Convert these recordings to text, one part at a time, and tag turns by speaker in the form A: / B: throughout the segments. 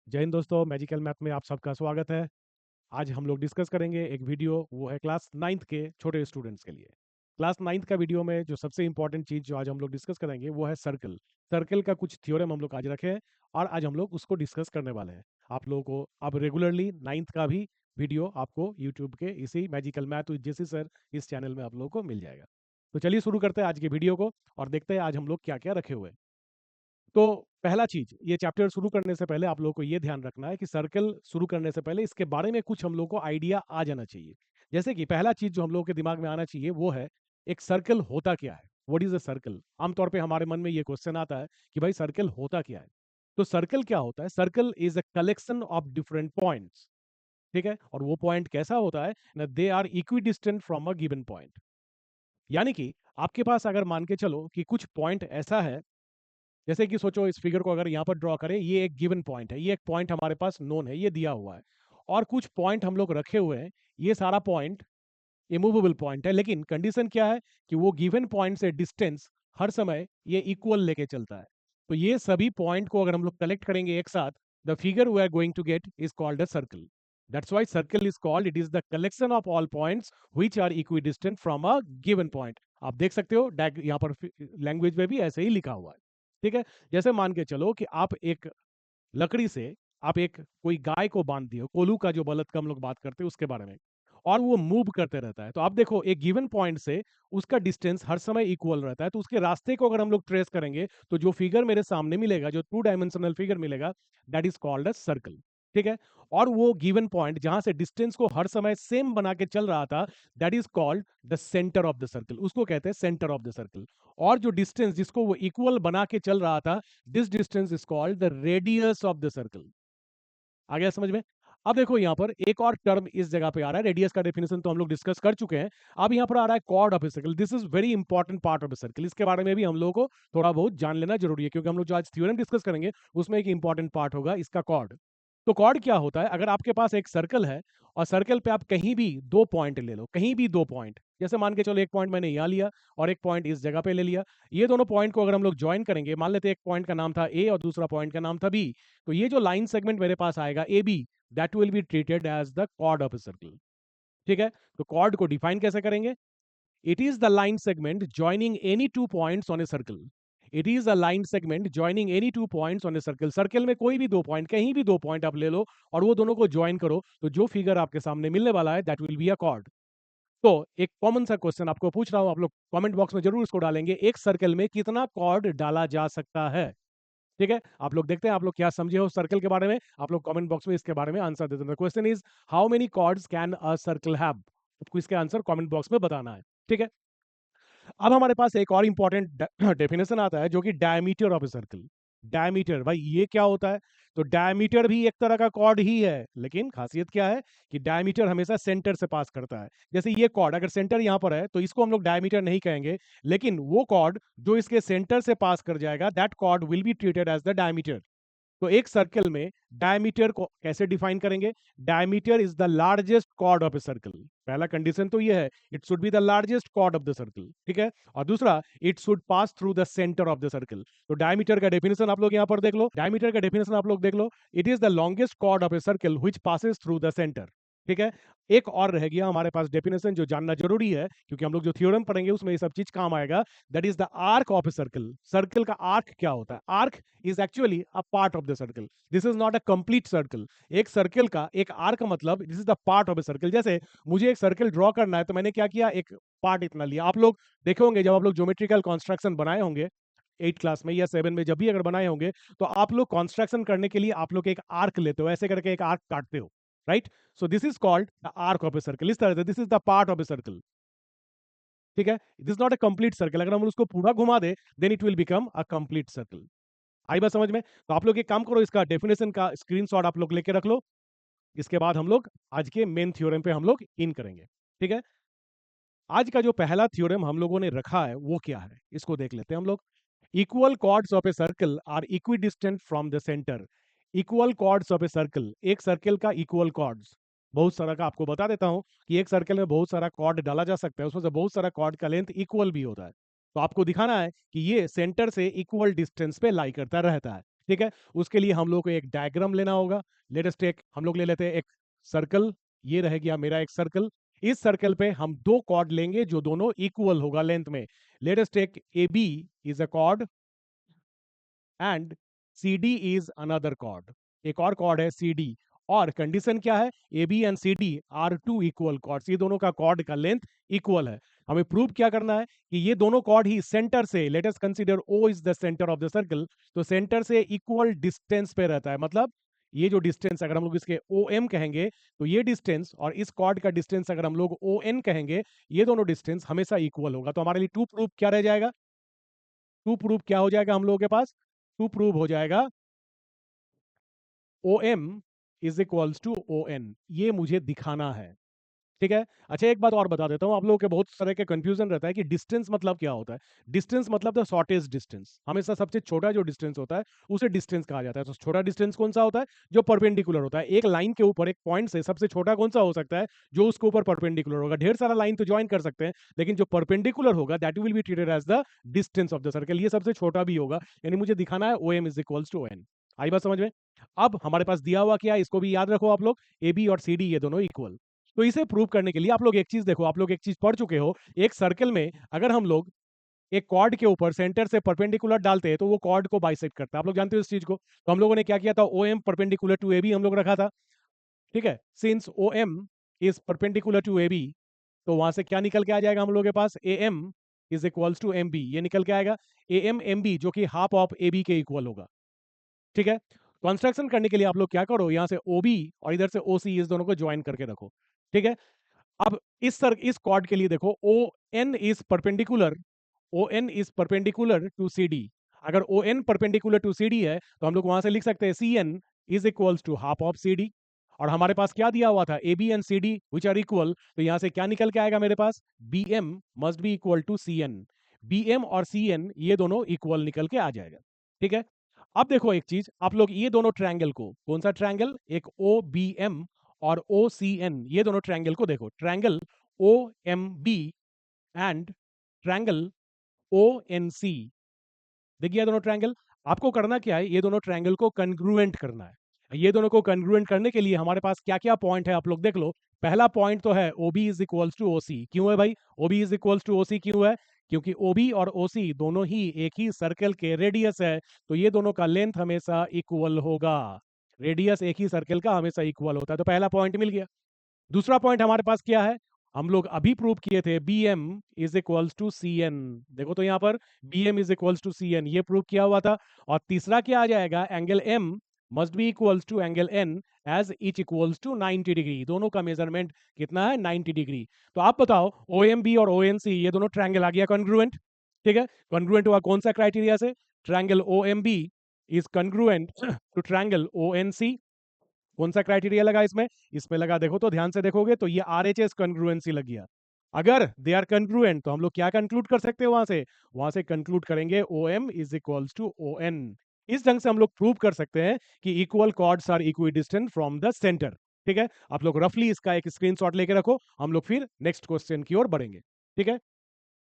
A: जय हिंद दोस्तों, magical math में आप सबका स्वागत है। आज हम लोग डिस्कस करेंगे एक वीडियो, वो है क्लास 9th के छोटे स्टूडेंट्स के लिए। क्लास 9th का वीडियो में जो सबसे इंपॉर्टेंट चीज़ जो आज हम लोग डिस्कस करेंगे वो है सर्कल। सर्कल का कुछ थ्योरम हम लोग आज रखे हैं और आज हम लोग उसको डिस्कस करने वाले हैं। आप लोगों को अब रेगुलरली 9th का भी वीडियो आपको यूट्यूब के इसी magical math with JC sir इस चैनल में आप लोगों को मिल जाएगा। तो चलिए शुरू करते हैं आज के वीडियो को और देखते हैं आज हम लोग क्या क्या रखे हुए हैं। तो पहला चीज, ये चैप्टर शुरू करने से पहले आप लोगों को ये ध्यान रखना है कि सर्कल शुरू करने से पहले इसके बारे में कुछ हम लोगों को आइडिया आ जाना चाहिए। जैसे कि पहला चीज जो हम लोगों के दिमाग में आना चाहिए वो है, एक सर्कल होता क्या है। What is a circle. आमतौर पे हमारे मन में ये क्वेश्चन आता है कि भाई सर्कल होता क्या है। तो सर्कल क्या होता है? Circle is a collection of different points. ठीक है, और वो पॉइंट कैसा होता है? They are equidistant from a given point. यानी कि आपके पास अगर मान के चलो कि कुछ पॉइंट ऐसा है, जैसे कि सोचो इस फिगर को अगर यहाँ पर ड्रॉ करें, ये एक गिवन पॉइंट है, ये एक पॉइंट हमारे पास नोन है, ये दिया हुआ है। और कुछ पॉइंट हम लोग रखे हुए हैं, ये सारा पॉइंट इमूवेबल पॉइंट है, लेकिन कंडीशन क्या है कि वो गिवन पॉइंट से डिस्टेंस हर समय ये इक्वल लेके चलता है। तो ये सभी पॉइंट को अगर हम लोग कलेक्ट करेंगे एक साथ, the figure we are going to get is called a circle. That's why circle is called, it is the collection of all points which are equidistant from a given point. आप देख सकते हो यहाँ पर language में भी ऐसे ही लिखा हुआ है। ठीक है, जैसे मान के चलो कि आप एक लकड़ी से आप एक कोई गाय को बांध दिए, कोलू का जो बलद का हम लोग बात करते हैं उसके बारे में, और वो मूव करते रहता है। तो आप देखो एक गिवन पॉइंट से उसका डिस्टेंस हर समय इक्वल रहता है, तो उसके रास्ते को अगर हम लोग ट्रेस करेंगे तो जो फिगर मेरे सामने मिलेगा, जो 2 डायमेंशनल फिगर मिलेगा, that is called a circle. ठीक है, और वो गिवन पॉइंट जहां से डिस्टेंस को हर समय सेम बना के चल रहा था, that is called the centre of the circle. उसको कहते हैं सेंटर ऑफ द सर्कल। और जो डिस्टेंस जिसको वो इक्वल बना के चल रहा था, this distance is called the radius of the circle. आ गया समझ में? अब देखो यहाँ पर एक और टर्म इस जगह पे आ रहा है। रेडियस का डेफिनेशन तो हम लोग डिस्कस कर चुके हैं। अब यहाँ पर आ रहा है chord of a circle. This is very important part of a circle. इसके बारे में भी हम लोगों को थोड़ा बहुत जान लेना जरूरी है, क्योंकि हम लोग जो आज थ्योरम डिस्कस करेंगे उसमें एक इंपॉर्टेंट पार्ट होगा इसका कॉर्ड। तो कॉर्ड क्या होता है? अगर आपके पास एक सर्कल है और सर्कल पे आप कहीं भी दो पॉइंट ले लो, कहीं भी दो पॉइंट, जैसे मान के चलो एक पॉइंट मैंने यहाँ लिया और एक पॉइंट इस जगह पे ले लिया। ये दोनों पॉइंट को अगर हम लोग ज्वाइन करेंगे, मान लेते हैं एक पॉइंट का नाम था ए और दूसरा पॉइंट का नाम था बी, तो ये जो लाइन सेगमेंट मेरे पास आएगा A B, that will be treated as the chord of a circle. ठीक है, तो कॉर्ड को डिफाइन कैसे करेंगे? It is the line segment joining any two points on a circle. It is a line segment joining any two points on a circle. Circle में कोई भी दो पॉइंट, कहीं भी दो पॉइंट आप ले लो और वो दोनों को ज्वाइन करो, तो जो फिगर आपके सामने मिलने वाला है that will be a cord. तो एक कॉमन सा क्वेश्चन आपको पूछ रहा हूं, आप लोग कमेंट बॉक्स में जरूर इसको डालेंगे, एक सर्कल में कितना कॉर्ड डाला जा सकता है? ठीक है, आप लोग देखते हैं आप लोग क्या समझे हो सर्कल के बारे में। आप लोग कमेंट बॉक्स में इसके बारे में आंसर देते हैं। Question is, how many chords can a circle have? आपको इसके आंसर कमेंट बॉक्स में बताना है। ठीक है, अब हमारे पास एक और इंपॉर्टेंट डेफिनेशन आता है, जो कि diameter of a circle. Diameter, भाई ये क्या होता है? तो डायमीटर भी एक तरह का कॉर्ड ही है, लेकिन खासियत क्या है कि डायमीटर हमेशा सेंटर से पास करता है। जैसे ये कॉर्ड अगर सेंटर यहां पर है तो इसको हम लोग डायमीटर नहीं कहेंगे, लेकिन वो कॉर्ड जो इसके सेंटर से पास कर जाएगा, that chord will be treated as the diameter. तो एक सर्कल में डायमीटर को कैसे डिफाइन करेंगे? Diameter is the largest chord of a circle. पहला कंडीशन तो ये है, it should be the largest chord of the circle. ठीक है, और दूसरा, it should pass through the centre of the circle. तो डायमीटर का डेफिनेशन आप लोग यहां पर देख लो, डायमीटर का डेफिनेशन आप लोग देख लो, it is the longest chord of a circle which passes through the centre. ठीक है, एक और रह गया हमारे पास डेफिनेशन जो जानना जरूरी है, क्योंकि हम लोग जो थ्योरम पढ़ेंगे उसमें ये सब चीज काम आएगा। That is the arc of a circle. Circle का आर्क क्या होता है? Arc is actually a part of the circle. This is not a complete circle. एक सर्कल का एक आर्क मतलब this is the part of a circle. जैसे मुझे एक सर्कल ड्रॉ करना है, तो मैंने क्या किया, एक पार्ट इतना लिया। आप लोग देखे होंगे जब आप लोग ज्योमेट्रिकल कंस्ट्रक्शन बनाए होंगे 8 क्लास में या 7 में, जब भी अगर बनाए होंगे, तो आप लोग कंस्ट्रक्शन करने के लिए आप लोग एक आर्क लेते हो, ऐसे करके एक आर्क काटते हो, right? So this is called the arc of a circle. इस तरह से this is the part of a circle. ठीक है, this not a complete circle. अगर हम उसको पूरा घुमा दे, then it will become a complete circle. आई बात समझ में? तो आप लोग एक काम करो, इसका डेफिनेशन का स्क्रीनशॉट आप लोग लेके रख लो। इसके बाद हम लोग आज के मेन थ्योरम पे हम लोग इन करेंगे। ठीक है, आज का जो पहला थ्योरम हम लोगों ने रखा है वो क्या है, इसको देख लेते हैं हम लोग। Equal chords of a circle are equidistant from the centre. Equal chords of a circle, एक सर्कल का इक्वल कॉर्ड्स, बहुत सारा का आपको बता देता हूं कि एक सर्कल में बहुत सारा कॉर्ड डाला जा सकता है, उसमें से बहुत सारा कॉर्ड का लेंथ इक्वल भी होता है। तो आपको दिखाना है कि ये सेंटर से इक्वल डिस्टेंस पे लाई करता रहता है। ठीक है, उसके लिए हम लोग को एक डायग्राम लेना होगा। लेट अस टेक, हम लोग ले लेते हैं एक सर्कल। ये रह गया मेरा एक सर्कल। इस सर्कल पे हम दो कॉर्ड लेंगे जो दोनों इक्वल होगा लेंथ में। Let us take A B is a chord and C D is another chord. एक और कॉर्ड है सी डी, और कंडीशन क्या है, A B and C D are two equal chords. ये दोनों का कॉर्ड का लेंथ इक्वल है। हमें प्रूव क्या करना है कि ये दोनों कॉर्ड ही सेंटर से, let us consider O is the centre of the circle, तो सेंटर से इक्वल डिस्टेंस पे रहता है। मतलब ये जो डिस्टेंस अगर हम लोग इसके ओ एम कहेंगे, तो ये डिस्टेंस और इस कॉर्ड का डिस्टेंस अगर हम लोग ओ एन कहेंगे, ये दोनों डिस्टेंस हमेशा इक्वल होगा। तो हमारे लिए टू प्रूफ क्या रह जाएगा, टू प्रूफ क्या हो जाएगा हम लोगों के पास, टू प्रूफ हो जाएगा O M is equals to O N. ये मुझे दिखाना है, ठीक है। अच्छा, एक बात और बता देता हूं, आप लोगों के बहुत तरह के कंफ्यूजन रहता है कि डिस्टेंस मतलब क्या होता है। डिस्टेंस मतलब द शॉर्टेस्ट डिस्टेंस, हमेशा सबसे छोटा जो डिस्टेंस होता है उसे डिस्टेंस कहा जाता है। तो छोटा डिस्टेंस कौन सा होता है, जो परपेंडिकुलर होता है। एक लाइन के ऊपर, एक पॉइंट से सबसे छोटा कौन सा हो सकता है, जो उसके ऊपर परपेंडिकुलर होगा। ढेर सारा लाइन तो ज्वाइन कर सकते हैं, लेकिन जो परपेंडिकुलर होगा that will be treated as the distance of the circle. ये सबसे छोटा भी होगा, यानी मुझे दिखाना है O M is equals to O N. आई बात समझ में। अब हमारे पास दिया हुआ क्या है, इसको भी याद रखो आप लोग, ए बी और सी डी ये दोनों इक्वल। तो इसे प्रूव करने के लिए आप लोग एक चीज देखो, आप लोग एक चीज पढ़ चुके हो, एक सर्कल में अगर हम लोग एक कॉर्ड के ऊपर सेंटर से परपेंडिकुलर डालते हैं तो वो कॉर्ड को बाइसेक्ट करता है। आप लोग जानते हो इस चीज को। तो हम लोगों ने क्या किया था, O M perpendicular to A B हम लोग रखा था, ठीक है। Since O M is perpendicular to A B, तो वहां से क्या निकल के आ जाएगा हम लोग के पास, A M is equals to M B. ये निकल के आएगा ए एम एम बी, जो कि हाफ ऑफ ए बी के इक्वल होगा, ठीक है। कंस्ट्रक्शन करने के लिए आप लोग क्या करो, यहां से ओ बी और इधर से ओ सी, इस दोनों को ज्वाइन करके रखो, ठीक है। अब इस कॉर्ड के लिए देखो, O N is perpendicular, O N is perpendicular to C D. अगर O N perpendicular to C D है तो हम लोग वहां से लिख सकते हैं C N is equals to half of C D. और हमारे पास क्या दिया हुआ था, A B and C D which are equal, तो यहां से क्या निकल के आएगा मेरे पास, B M must be equal to C N. B M और सी एन ये दोनों इक्वल निकल के आ जाएगा, ठीक है। अब देखो एक चीज, आप लोग ये दोनों ट्रायंगल को, कौन सा ट्रायंगल, एक ओ बी एम और ओ सी एन, ये दोनों ट्रायंगल को देखो, triangle O M B and triangle O N C. देखिए ये दोनों ट्रायंगल, आपको करना क्या है, ये दोनों ट्रायंगल को कंग्रुएंट करना है। ये दोनों को कंग्रुएंट करने के लिए हमारे पास क्या क्या पॉइंट है आप लोग देख लो। पहला पॉइंट तो है O B is equals to O C. क्यों है भाई O B is equals to O C, क्यों है, क्योंकि ओ बी और ओ सी दोनों ही एक ही सर्कल के रेडियस है, तो ये दोनों का लेंथ हमेशा इक्वल होगा। रेडियस एक ही सर्कल का हमेशा इक्वल होता है, तो पहला पॉइंट मिल गया। दूसरा पॉइंट हमारे पास क्या है, हम लोग अभी प्रूव किए थे B M is equals to C N. देखो तो यहां पर B M is equals to C N, ये प्रूव किया हुआ था। और तीसरा क्या आ जाएगा, angle M must be equals to angle N as each equals to 90 degree. दोनों का मेजरमेंट कितना है, 90 डिग्री। तो आप बताओ ओ एम बी और ओ एन सी ये दोनों ट्रायंगल आ गया कॉन्ग्रुएंट, ठीक है। कॉन्ग्रुएंट हुआ कौन सा क्राइटेरिया से, triangle O M B is congruent to triangle O N C. कौन सा क्राइटेरिया लगा इसमें, इसमें लगा, देखो तो ध्यान से देखोगे तो ये आर एच एस कंग्रुएंसी लग गया। अगर दे आर कंग्रुएंट तो हम लोग क्या कंक्लूड कर सकते हैं, वहां से कंक्लूड करेंगे O M is equals to O N. इस ढंग से हम लोग प्रूव कर सकते हैं कि equal chords are equidistant from the centre, ठीक है। आप लोग रफली इसका एक स्क्रीनशॉट लेके रखो, हम लोग फिर नेक्स्ट क्वेश्चन की ओर बढ़ेंगे, ठीक है।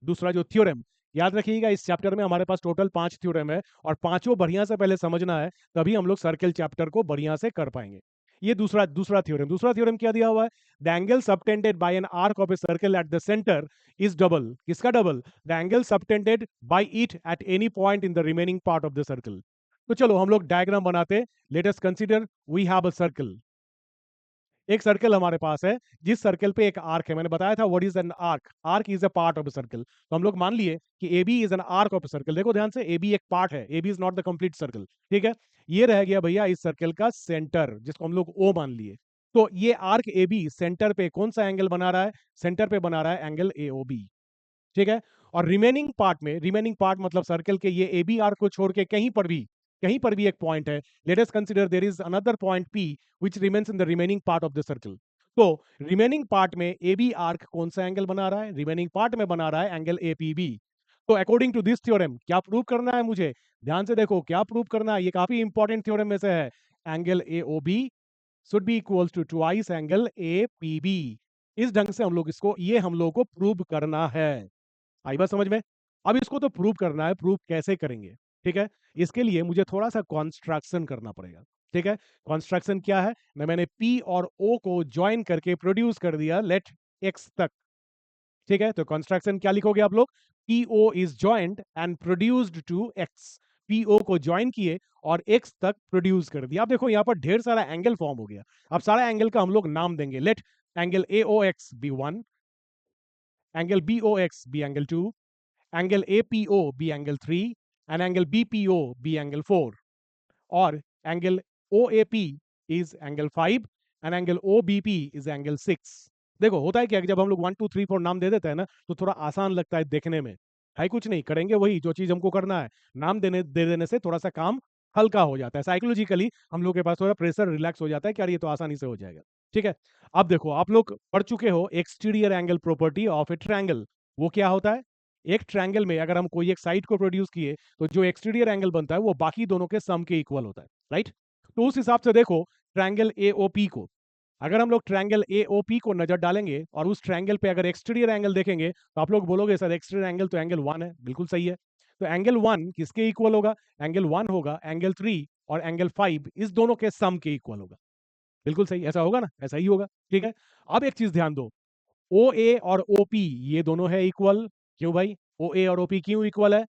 A: दूसरा जो थ्योरम, याद रखिएगा इस चैप्टर में हमारे पास टोटल 5 थ्योरम है, और पांचों बढ़िया से पहले समझना है, तभी हम लोग सर्कल चैप्टर को बढ़िया से कर पाएंगे। ये दूसरा थ्योरम क्या दिया हुआ है, the angle subtended by an arc of a circle at the centre is double. किसका डबल, the angle subtended by it at any point in the remaining part of the circle. तो चलो हम लोग डायग्राम बनाते, let us consider we have a circle. एक circle हमारे पास है, जिस सर्कल पे एक आर्क है। मैंने बताया था what is an arc, arc is a part of a circle. तो हम लोग मान लिए कि A B is an arc of a circle. देखो ध्यान से, ए बी एक पार्ट है, A B is not the complete circle, ठीक है। ये रह गया भैया इस सर्कल का सेंटर, जिसको हम लोग ओ मान लिए। तो ये आर्क ए बी सेंटर पे कौन सा एंगल बना रहा है, सेंटर पे बना रहा है एंगल ए ओ बी, ठीक है। और रिमेनिंग पार्ट मतलब सर्कल के ये ए बी आर्क को छोड़ के कहीं पर भी एक पॉइंट है। Let us consider there is another point P which remains in the remaining part of the circle. तो रिमेनिंग पार्ट में ए बी आर्क कौन सा एंगल बना रहा है, रिमेनिंग पार्ट में बना रहा है एंगल ए पी बी। तो अकॉर्डिंग टू दिस थ्योरम क्या प्रूव करना है मुझे, ध्यान से देखो क्या प्रूव करना है, ये काफी इंपॉर्टेंट थ्योरम में से है। Angle A O B should be equals to twice angle A P B. इस ढंग से हम लोग इसको, ये हम लोग को प्रूव करना है। आई बात समझ में। अब इसको तो प्रूव करना है, प्रूव कैसे करेंगे, ठीक है, इसके लिए मुझे थोड़ा सा कॉन्स्ट्रक्शन करना पड़ेगा। ठीक है, कॉन्स्ट्रक्शन क्या है, मैंने पी और ओ को ज्वाइन करके प्रोड्यूस कर दिया लेट एक्स तक। ठीक है, तो कंस्ट्रक्शन क्या लिखोगे आप लोग, P O is joint and produced to X. P O को ज्वाइन किए और एक्स तक प्रोड्यूस कर दिया। अब देखो यहां पर ढेर सारा एंगल फॉर्म हो गया। अब सारा एंगल का हम लोग नाम देंगे। Let angle A O X B 1, angle B O X B angle 2, angle A P O B angle 3, and angle B P O B angle 4, और angle O A P is angle 5 and angle O B P is angle 6। देखो होता है क्या कि जब हम लोग 1 2 3 4 नाम दे देते हैं ना, तो थोड़ा आसान लगता है देखने में। है कुछ नहीं, करेंगे वही जो चीज हमको करना है। नाम दे देने से थोड़ा सा काम हल्का हो जाता है। साइकोलॉजिकली हम लोग के पास थोड़ा प्रेशर रिलैक्स हो जाता है कि यार ये तो आसानी से हो जाएगा। ठीक है, अब देखो आप लोग पढ़ चुके हो exterior angle property of A triangle. वो क्या होता है, एक ट्रायंगल में अगर हम कोई एक साइड को प्रोड्यूस किए तो जो एक्सटीरियर एंगल बनता है वो बाकी दोनों के सम के इक्वल होता है। राइट, तो उस हिसाब से देखो ट्रायंगल एओपी को, अगर हम लोग ट्रायंगल एओपी को नजर डालेंगे और उस ट्रायंगल पे अगर एक्सटीरियर एंगल देखेंगे तो आप लोग बोलोगे सर एक्सटीरियर एंगल तो एंगल 1 है। बिल्कुल सही है। तो एंगल 1 किसके इक्वल होगा, एंगल 1 होगा एंगल 3 और एंगल 5 इस दोनों के सम के इक्वल होगा। बिल्कुल सही, ऐसा होगा ना, ऐसा ही होगा। ठीक है, अब एक चीज ध्यान दो, ओ ए और ओ पी ये दोनों है इक्वल। क्यों भाई, ओ ए और ओ पी क्यों इक्वल है,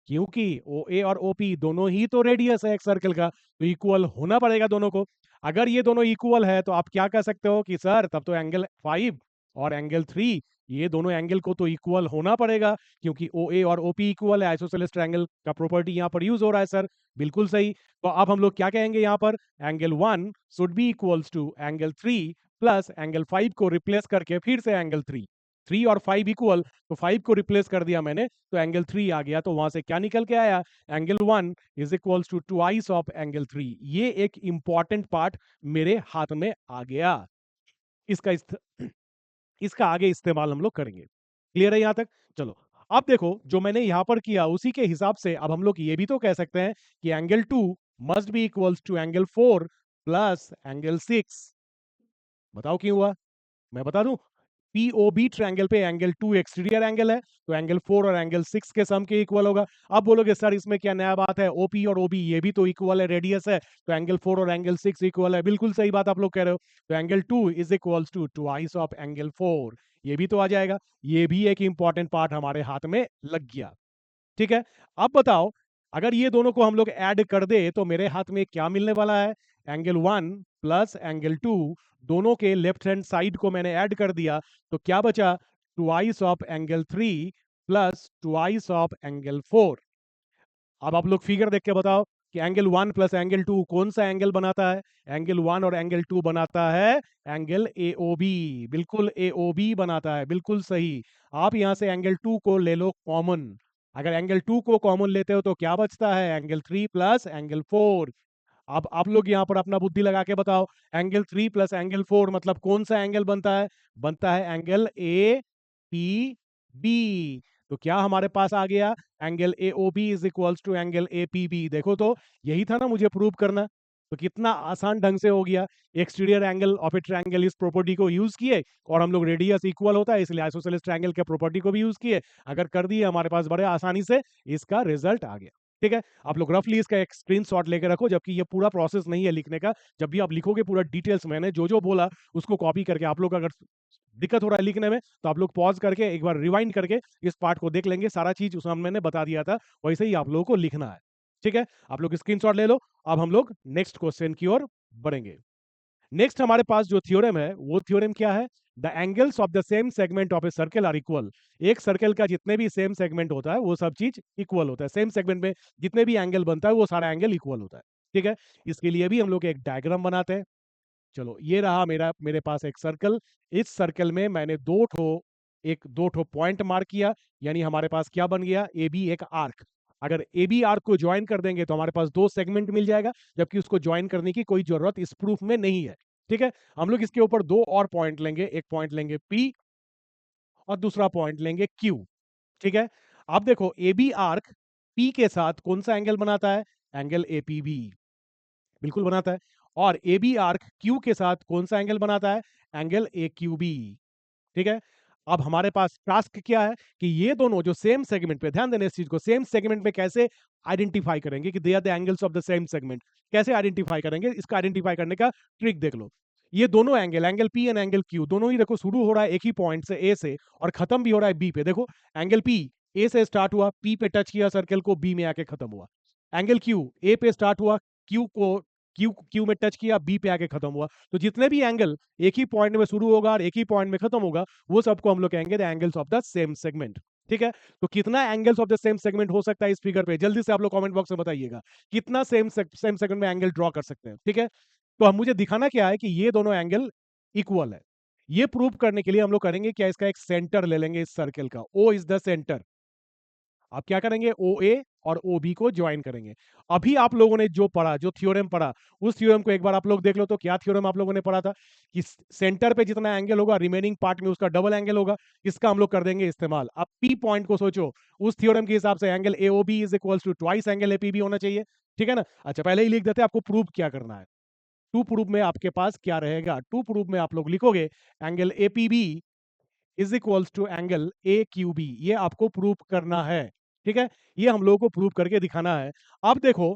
A: क्योंकि ओ ए और ओ पी दोनों ही तो रेडियस है एक सर्कल का, तो इक्वल होना पड़ेगा दोनों को। अगर ये दोनों इक्वल है तो आप क्या कह सकते हो कि सर तब तो एंगल 5 और एंगल 3 ये दोनों एंगल को तो इक्वल होना पड़ेगा, क्योंकि ओ ए और ओ पी इक्वल है। आइसोसेलेस ट्रायंगल का प्रॉपर्टी यहां पर यूज हो रहा है सर। बिल्कुल सही। तो अब हम लोग क्या कहेंगे यहां पर, angle 1 should be equals to angle 3 plus angle 5 को रिप्लेस करके फिर से एंगल 3। 3 और 5 इक्वल, तो 5 को रिप्लेस कर दिया मैंने तो एंगल 3 आ गया। तो वहां से क्या निकल के आया, angle 1 is equals to twice of angle 3। ये एक इंपॉर्टेंट पार्ट मेरे हाथ में आ गया। इसका इसका आगे इस्तेमाल हम लोग करेंगे। क्लियर है यहां तक, चलो। अब देखो जो मैंने यहां पर किया उसी के हिसाब से अब हम लोग ये भी तो कह सकते हैं कि angle 2 must be equals to angle 4 plus angle 6। बताओ क्यों हुआ, मैं बता दूं। पीओबी ट्रायंगल पे एंगल 2 एक्सटीरियर एंगल है, तो एंगल 4 और एंगल 6 के सम के इक्वल होगा। अब बोलोगे सर इसमें क्या नया बात है, ओपी और ओबी ये भी तो इक्वल है, रेडियस है, तो एंगल 4 और एंगल 6 इक्वल है। बिल्कुल सही बात आप लोग कह रहे हो। तो angle 2 is equals to twice of angle 4, ये भी तो आ जाएगा। ये भी एक इंपॉर्टेंट पार्ट हमारे हाथ में लग गया। ठीक है, अब बताओ अगर ये दोनों को हम लोग ऐड कर दे तो मेरे हाथ में क्या मिलने वाला है, एंगल 1 प्लस एंगल 2, दोनों के लेफ्ट हैंड साइड को मैंने ऐड कर दिया तो क्या बचा, twice of angle 3 plus twice of angle 4। अब आप लोग फिगर देख के बताओ कि एंगल 1 प्लस एंगल 2 कौन सा एंगल बनाता है, एंगल 1 और एंगल 2 बनाता है एंगल एओबी। बिल्कुल एओबी बनाता है, बिल्कुल सही। आप यहां से एंगल 2 को ले लो कॉमन, अगर एंगल 2 को कॉमन लेते हो तो क्या बचता है, एंगल 3 प्लस एंगल 4। अब आप लोग यहां पर अपना बुद्धि लगा के बताओ, एंगल 3 प्लस एंगल 4 मतलब कौन सा एंगल बनता है, बनता है एंगल ए पी बी। तो क्या हमारे पास आ गया, angle A O B is equals to angle A P B. देखो तो यही था ना मुझे प्रूव करना, तो कितना आसान ढंग से हो गया। Exterior angle of A triangle इस प्रॉपर्टी को यूज किए और हम लोग रेडियस इक्वल होता है इसलिए आइसोसेलेस ट्रायंगल के प्रॉपर्टी को भी यूज किए, अगर कर दिए हमारे पास बड़े आसानी से इसका रिजल्ट आ गया। ठीक है, आप लोग रफली इसका एक स्क्रीनशॉट लेकर रखो, जबकि ये पूरा प्रोसेस नहीं है लिखने का। जब भी आप लिखोगे पूरा डिटेल्स मैंने जो जो बोला उसको कॉपी करके, आप लोग अगर दिक्कत हो रहा है लिखने में तो आप लोग पॉज करके एक बार रिवाइंड करके इस पार्ट को देख लेंगे, सारा चीज उसमें मैंने बता दिया था, वैसे ही आप लोगों को लिखना है। ठीक है, आप लोग स्क्रीनशॉट ले लो। अब हम लोग नेक्स्ट क्वेश्चन की ओर बढ़ेंगे। नेक्स्ट हमारे पास जो थ्योरम है वो थ्योरम क्या है, the angles of the same segment of a circle are equal. एक सर्कल का जितने भी सेम सेगमेंट होता है वो सब चीज इक्वल होता है, सेम सेगमेंट में जितने भी एंगल बनता है वो सारा एंगल इक्वल होता है। ठीक है, इसके लिए भी हम लोग एक डायग्राम बनाते हैं। चलो ये रहा मेरे पास एक सर्कल। इस सर्कल में मैंने दो ठो पॉइंट मार्क किया, यानी हमारे पास क्या बन गया, ए बी एक आर्क। अगर ए बी आर्क को ज्वाइन कर देंगे तो हमारे पास दो सेगमेंट मिल जाएगा, जबकि उसको ज्वाइन करने की कोई जरूरत इस प्रूफ में नहीं है। ठीक है, हम लोग इसके ऊपर दो और पॉइंट लेंगे, एक पॉइंट लेंगे पी और दूसरा पॉइंट लेंगे क्यू। ठीक है, अब देखो ए बी आर्क पी के साथ कौन सा एंगल बनाता है, एंगल ए पी बी। बिल्कुल बनाता है। और ए बी आर्क क्यू के साथ कौन सा एंगल बनाता है, एंगल ए क्यू बी। ठीक है, अब हमारे पास टास्क क्या है कि ये दोनों जो सेम सेगमेंट पे, ध्यान देना इस चीज को, सेम सेगमेंट में कैसे आइडेंटिफाई करेंगे कि they are the angles of the same segment, कैसे आइडेंटिफाई करेंगे, इसका आइडेंटिफाई करने का ट्रिक देख लो। ये दोनों angle, angle P and angle Q, दोनों ही देखो शुरू हो रहा है एक ही पॉइंट से, ए से, और खत्म भी हो रहा है बी पे। देखो एंगल पी ए से स्टार्ट हुआ, पी पे टच किया सर्कल को, बी में आके खत्म हुआ। एंगल क्यू ए पे स्टार्ट हुआ, क्यू को क्यू क्यू में टच किया, बी पे आके खत्म हुआ। तो जितने भी एंगल एक ही पॉइंट में शुरू होगा और एक ही पॉइंट में खत्म होगा, वो सबको हम लोग कहेंगे the angles of the same segment. ठीक है, तो कितना angles of the same segment हो सकता है इस फिगर पे, जल्दी से आप लोग कमेंट बॉक्स में बताइएगा कितना सेम सेगमेंट में एंगल ड्रॉ कर सकते हैं। ठीक है, तो हम मुझे दिखाना क्या है कि ये दोनों एंगल इक्वल है। ये प्रूव करने के लिए हम लोग करेंगे क्या, इसका एक सेंटर ले लेंगे इस सर्कल का, ओ इज द सेंटर। आप क्या करेंगे, ओ ए और ओ बी को ज्वाइन करेंगे। अभी आप लोगों ने जो पढ़ा, जो थ्योरम पढ़ा, उस थ्योरम को एक बार आप लोग देख लो। तो क्या थ्योरम आप लोगों ने पढ़ा था कि सेंटर पे जितना एंगल होगा रिमेनिंग पार्ट में उसका डबल एंगल होगा। इसका हम लोग कर देंगे इस्तेमाल। अब पी पॉइंट को सोचो, उस थ्योरम के हिसाब से angle A O B is equals to twice angle A P B होना चाहिए। ठीक है ना। अच्छा, पहले ही लिख देते हैं, आपको प्रूव क्या करना है। टू प्रूफ में आपके पास क्या रहेगा, टू प्रूफ में आप लोग लिखोगे angle A P B is equals to angle A Q B. ये आपको प्रूफ करना है। ठीक है, ये हम लोगों को प्रूफ करके दिखाना है। अब देखो,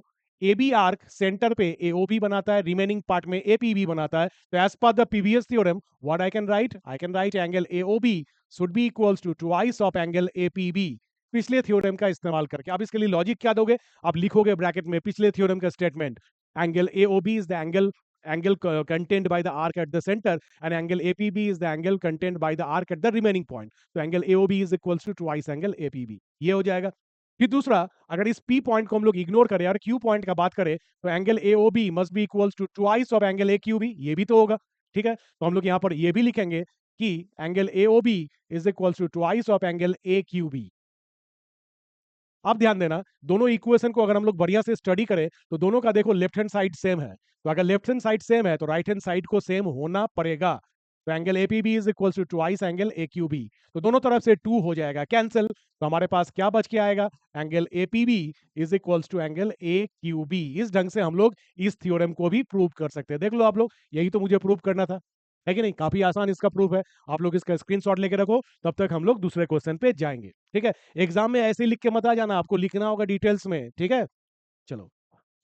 A: ए बी आर्क सेंटर पे ए ओ बी बनाता है, रिमेनिंग पार्ट में ए पी बी बनाता है। तो as per the previous theorem what I can write angle A O B should be equals to twice of angle A P B, पिछले theorem का इस्तेमाल करके। अब इसके लिए लॉजिक क्या दोगे, आप लिखोगे ब्रैकेट में पिछले थ्योरम का statement, angle A O B is the angle contained by the arc at the center, and angle APB is the angle contained by the arc at the remaining point. So angle AOB is equals to twice angle APB, ये हो जाएगा। फिर दूसरा, अगर इस P point को हम लोग इग्नोर करें और Q पॉइंट का बात करें, तो angle AOB must be equals to twice of angle AQB, ये भी तो होगा। ठीक है, तो हम लोग यहाँ पर ये भी लिखेंगे कि angle AOB is equals to twice of angle AQB। अब ध्यान देना, दोनों इक्वेशन को अगर हम लोग बढ़िया से स्टडी करें तो दोनों का देखो लेफ्ट हैंड साइड सेम है। तो अगर लेफ्ट हैंड साइड सेम है तो राइट हैंड साइड को सेम होना पड़ेगा। तो angle A P B is equal to twice angle A Q B, तो दोनों तरफ से 2 हो जाएगा कैंसिल। तो हमारे पास क्या बच के आएगा, angle A P B is equal to angle A Q B. इस ढंग से हम लोग इस थ्योरम को भी प्रूव कर सकते हैं। देख लो आप लोग, यही तो मुझे प्रूव करना था, है कि नहीं। काफी आसान इसका प्रूफ है। आप लोग इसका स्क्रीनशॉट लेके रखो, तब तक हम लोग दूसरे क्वेश्चन पे जाएंगे। ठीक है, एग्जाम में ऐसे ही लिख के मत आ जाना, आपको लिखना होगा डिटेल्स में। ठीक है, चलो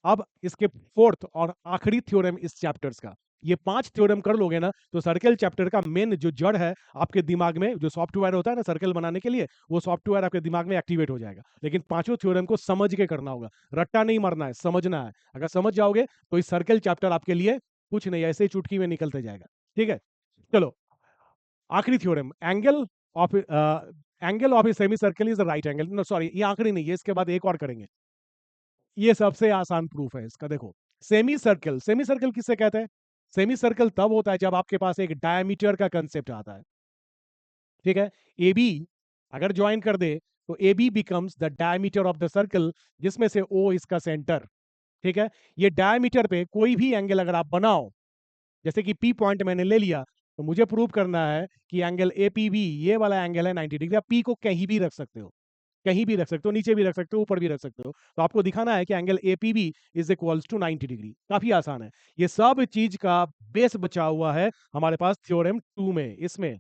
A: अब इसके फोर्थ और आखिरी थ्योरम इस चैप्टर्स का, ये 5 थ्योरम कर लोगे ना तो सर्कल चैप्टर का मेन जो जड़ है आपके दिमाग में, जो सॉफ्टवेयर होता है ना सर्कल बनाने के लिए, वो सॉफ्टवेयर आपके दिमाग में एक्टिवेट हो जाएगा। लेकिन पांचों थ्योरम को समझ के करना होगा, रट्टा नहीं मारना है, समझना है। अगर समझ जाओगे तो इस सर्कल चैप्टर आपके लिए कुछ नहीं, ऐसे ही चुटकी में निकलते जाएगा। ठीक है, चलो आखिरी थ्योरम, angle of a semi circle is right angle. No sorry, ये आखिरी नहीं है, इसके बाद एक और करेंगे। ये सबसे आसान प्रूफ है इसका। देखो, सेमी सर्कल, सेमी सर्कल किससे कहते हैं, सेमी सर्कल तब होता है जब आपके पास एक डायमीटर का कंसेप्ट आता है। ठीक है, ए बी अगर ज्वाइन कर दे तो A B becomes the diameter of the circle, जिसमें से ओ इसका सेंटर। ठीक है, ये डायमीटर पे कोई भी एंगल अगर आप बनाओ, जैसे कि पी पॉइंट मैंने ले लिया, तो मुझे प्रूव करना है कि एंगल ए पी बी, ये वाला एंगल है 90 डिग्री। आप पी को कहीं भी रख सकते हो, कहीं भी रख सकते हो, नीचे भी रख सकते हो, ऊपर भी रख सकते हो। तो आपको दिखाना है कि angle A P B is equals to 90 degree. काफी आसान है। ये सब चीज का बेस बचा हुआ है हमारे पास थ्योरम 2 में, इसमें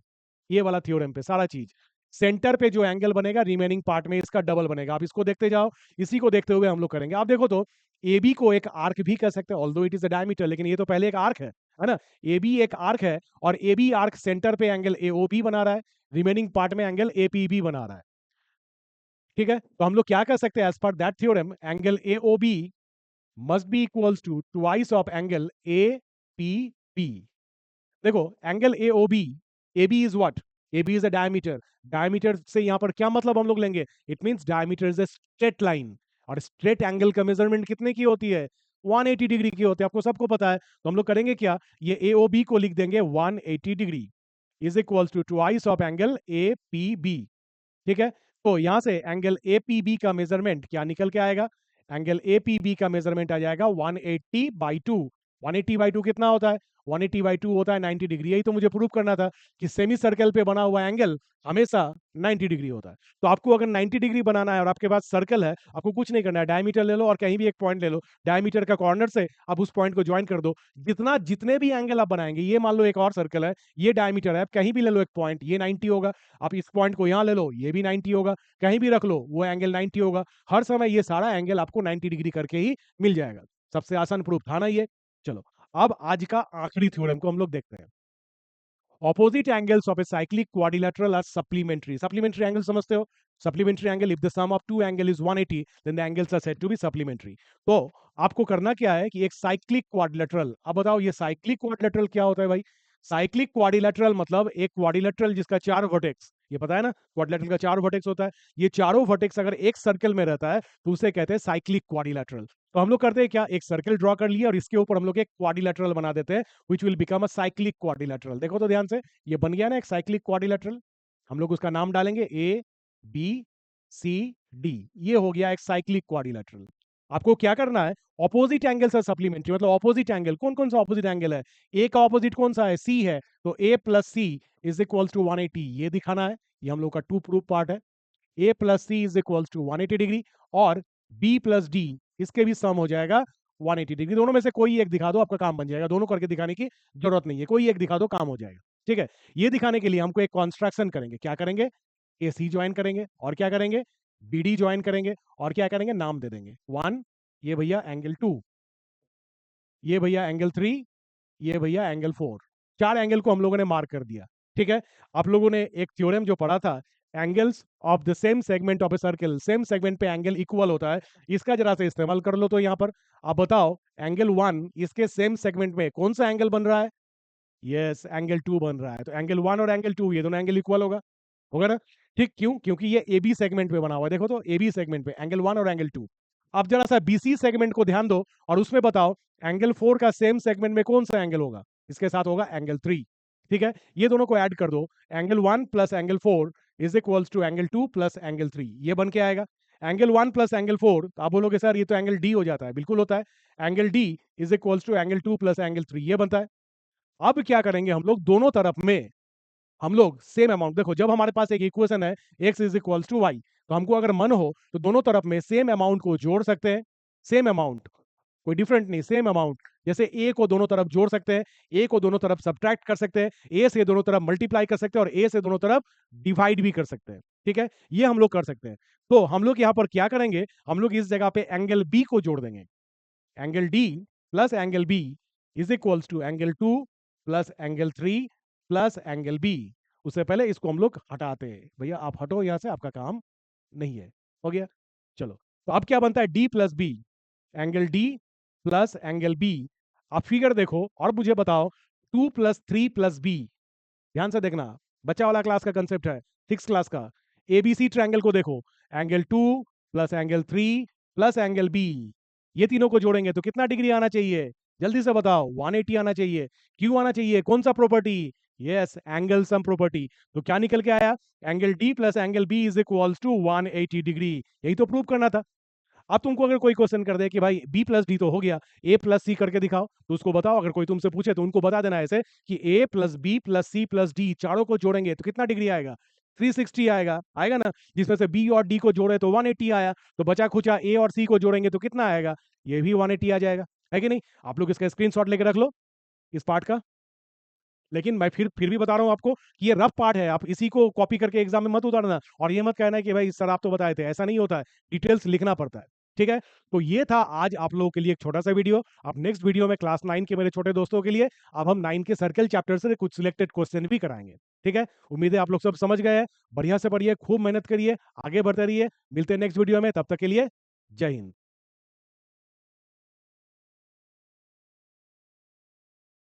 A: ये वाला थ्योरम पे सारा चीज। सेंटर पे जो एंगल बनेगा रिमेनिंग पार्ट में इसका डबल बनेगा। आप इसको देखते जाओ, इसी को देखते हुए हम लोग करेंगे। आप देखो तो ए बी को एक आर्क भी कह सकते हैं, although it is a diameter, लेकिन ये तो पहले एक आर्क है ना। ए बी एक आर्क है, और ए बी आर्क सेंटर पे एंगल ए ओ बी बना रहा है, रिमेनिंग पार्ट में एंगल ए पी बी बना रहा है। ठीक है, तो हम लोग क्या कर सकते हैं, as per that theorem angle A O B must be equals to twice of angle A P B. देखो angle A O B, A B is what, A B is a diameter. Diameter से यहां पर क्या मतलब हम लोग लेंगे, it means diameter is a straight line, और स्ट्रेट एंगल का मेजरमेंट कितने की होती है, 180 डिग्री की होती है, आपको सबको पता है। तो हम लोग करेंगे क्या, ये ए ओ बी को लिख देंगे 180 degree is equals to twice of angle A P B. ठीक है, तो यहां से एंगल ए पी बी का मेजरमेंट क्या निकल के आएगा, एंगल ए पी बी का मेजरमेंट आ जाएगा 180 बाई 2, 180/2 कितना होता है? 180/2 होता है 90 डिग्री। यही तो मुझे प्रूव करना था कि सेमी सर्कल पे बना हुआ एंगल हमेशा 90 डिग्री होता है। तो आपको अगर 90 डिग्री बनाना है और आपके पास सर्कल है, आपको कुछ नहीं करना है, डायमीटर ले लो और कहीं भी एक पॉइंट ले लो, डायमीटर का कॉर्नर से आप उस पॉइंट को ज्वाइन कर दो। जितने भी एंगल आप बनाएंगे, ये मान लो एक और सर्कल है, ये डायमीटर है, आप कहीं भी ले लो एक पॉइंट, ये 90 होगा। आप इस पॉइंट को यहाँ ले लो, ये भी 90 होगा, कहीं भी रख लो वो एंगल 90 होगा। हर समय ये सारा एंगल आपको 90 डिग्री करके ही मिल जाएगा। सबसे आसान प्रूफ था ना ये। चलो, अब आज का आखिरी थ्योरम को हम लोग देखते हैं। Opposite angles of a cyclic quadrilateral are supplementary. Supplementary angle समझते हो? Supplementary angle, if the sum of two angle is 180, then the angles are said to be supplementary. तो आपको करना क्या है कि एक साइक्लिक क्वाड्रिलेटरल, अब बताओ ये साइक्लिक क्वाड्रिलेटरल क्या होता है भाई? साइक्लिक क्वाड्रिलेटरल मतलब एक क्वाड्रिलेटरल जिसका चार वर्टेक्स, ये पता है ना, क्वाड्रिलेटरल का चार वर्टेक्स होता है। ये चारों वर्टेक्स अगर एक सर्कल में रहता है तो उसे कहते हैं साइक्लिक क्वाड्रिलेटरल। तो हम लोग करते हैं क्या, एक सर्कल ड्रॉ कर लिया और इसके ऊपर हम लोग एक क्वाड्रिलेटरल बना देते हैं, which will become a cyclic quadrilateral। देखो तो ध्यान से, ये बन गया ना एक साइक्लिक क्वाड्रिलेटरल। हम लोग उसका नाम डालेंगे ए बी सी डी, ये हो गया एक साइक्लिक क्वाड्रिलेटरल। आपको क्या करना है, ऑपोजिट एंगल से सप्लीमेंट्री, मतलब ऑपोजिट एंगल, कौन कौन सा ऑपोजिट एंगल है? ए का ऑपोजिट कौन सा है? सी है, तो A plus C is equals to 180, ये दिखाना है। ये हम लोग का टू प्रूफ पार्ट है। A plus C is equals to 180 degree, और बी प्लस डी, इसके भी सम हो जाएगा 180 डिग्री। दोनों में से कोई एक दिखा दो, आपका काम बन जाएगा। दोनों करके दिखाने की जरूरत नहीं है, कोई एक दिखा दो, काम हो जाएगा। ठीक है, ये दिखाने के लिए हमको एक कॉन्स्ट्रक्शन करेंगे। क्या करेंगे? ए सी ज्वाइन करेंगे, और क्या करेंगे? बी डी ज्वाइन करेंगे, और क्या करेंगे? नाम दे देंगे। 1, ये भैया एंगल 2, ये भैया एंगल 3, ये भैया एंगल 4। चार एंगल को हम लोगों ने मार्क कर दिया। ठीक है, आप लोगों ने एक थ्योरम जो पढ़ा था, angles of the same segment of a circle, same segment पे एंगल इक्वल होता है, इसका जरा से इस्तेमाल कर लो। तो यहाँ पर आप बताओ, एंगल 1 इसके सेम सेगमेंट में कौन सा एंगल बन रहा है? यस, एंगल 2 बन रहा है। तो एंगल 1 और एंगल 2, ये दोनों एंगल इक्वल होगा, होगा ना? ठीक, क्यों? क्योंकि ये ए बी सेगमेंट पे बना हुआ है। देखो तो, ए बी सेगमेंट पे एंगल 1 और एंगल 2। अब जरा सा बीसी सेगमेंट को ध्यान दो और उसमें बताओ एंगल 4 का सेम सेगमेंट में कौन सा एंगल होगा? इसके साथ होगा एंगल 3। ठीक है, ये दोनों को ऐड कर दो, angle 1 plus angle 4 is equals to angle 2 plus angle 3, ये बन के आएगा। एंगल 1 प्लस एंगल 4, तो आप बोलोगे सर ये तो एंगल डी हो जाता है। बिल्कुल होता है, angle D is equals to angle 2 plus angle 3, ये बनता है। अब क्या करेंगे हम लोग, दोनों तरफ में हम लोग सेम अमाउंट, देखो जब हमारे पास एक इक्वेशन है x is equals to y, तो हमको अगर मन हो तो दोनों तरफ में सेम अमाउंट को जोड़ सकते हैं। सेम अमाउंट, कोई डिफरेंट नहीं, सेम अमाउंट। जैसे a को दोनों तरफ जोड़ सकते हैं, a को दोनों तरफ सब्ट्रैक्ट कर सकते हैं, a से दोनों तरफ मल्टीप्लाई कर सकते हैं, और a से दोनों तरफ डिवाइड भी कर सकते हैं। ठीक है, ये हम लोग कर सकते हैं। तो हम लोग यहाँ पर क्या करेंगे, हम लोग इस जगह पे एंगल b को जोड़ देंगे। Angle d plus angle b is equals to angle 2 plus angle 3 plus angle b। उससे पहले इसको हम लोग हटाते हैं, भैया आप हटो यहां से, आपका काम नहीं है। हो गया, चलो। तो अब क्या बनता है, d plus b, angle d plus angle b। आप फिगर देखो और मुझे बताओ, 2 प्लस 3 प्लस b, ध्यान से देखना, बच्चा वाला क्लास का कंसेप्ट है, 6 क्लास का। एबीसी ट्रायंगल को देखो, angle 2 plus angle 3 plus angle b, ये तीनों को जोड़ेंगे तो कितना डिग्री आना चाहिए? जल्दी से बताओ, 180 आना चाहिए। क्यों आना चाहिए? कौन सा property? Yes, angle sum property. तो क्या निकल के आया? Angle d plus angle b is equals to 180 degree. यही तो प्रूव करना था। अब तुमको अगर कोई क्वेश्चन कर दे कि भाई बी प्लस डी तो हो गया, ए प्लस सी करके दिखाओ, तो उसको बताओ। अगर कोई तुमसे पूछे तो उनको बता देना ऐसे कि A plus B plus C plus D, चारों को जोड़ेंगे तो कितना डिग्री आएगा? 360 आएगा, आएगा ना? जिसमें से बी और डी को जोड़े तो 180 आया, तो बचा खुचा ए और सी को जोड़ेंगे तो कितना आएगा? ये भी 180 आ जाएगा, है कि नहीं? आप लोग इसका स्क्रीनशॉट लेके रख लो इस पार्ट का। लेकिन मैं फिर भी बता रहा हूं आपको कि ये रफ पार्ट है, आप इसी को कॉपी करके एग्जाम में मत उतारना, और ये मत कहना कि भाई सर आप तो बताए थे। ऐसा नहीं होता है, डिटेल्स लिखना पड़ता है। ठीक है, तो ये था आज आप लोगों के लिए एक छोटा सा वीडियो। अब नेक्स्ट वीडियो में क्लास 9 के मेरे छोटे दोस्तों के लिए अब हम 9 के सर्कल चैप्टर से कुछ सिलेक्टेड क्वेश्चन भी कराएंगे। ठीक है, उम्मीद है आप लोग सब समझ गए हैं। बढ़िया से पढ़िए, खूब मेहनत करिए, आगे बढ़ते रहिए। मिलते हैं नेक्स्ट वीडियो में, तब तक के लिए जय हिंद।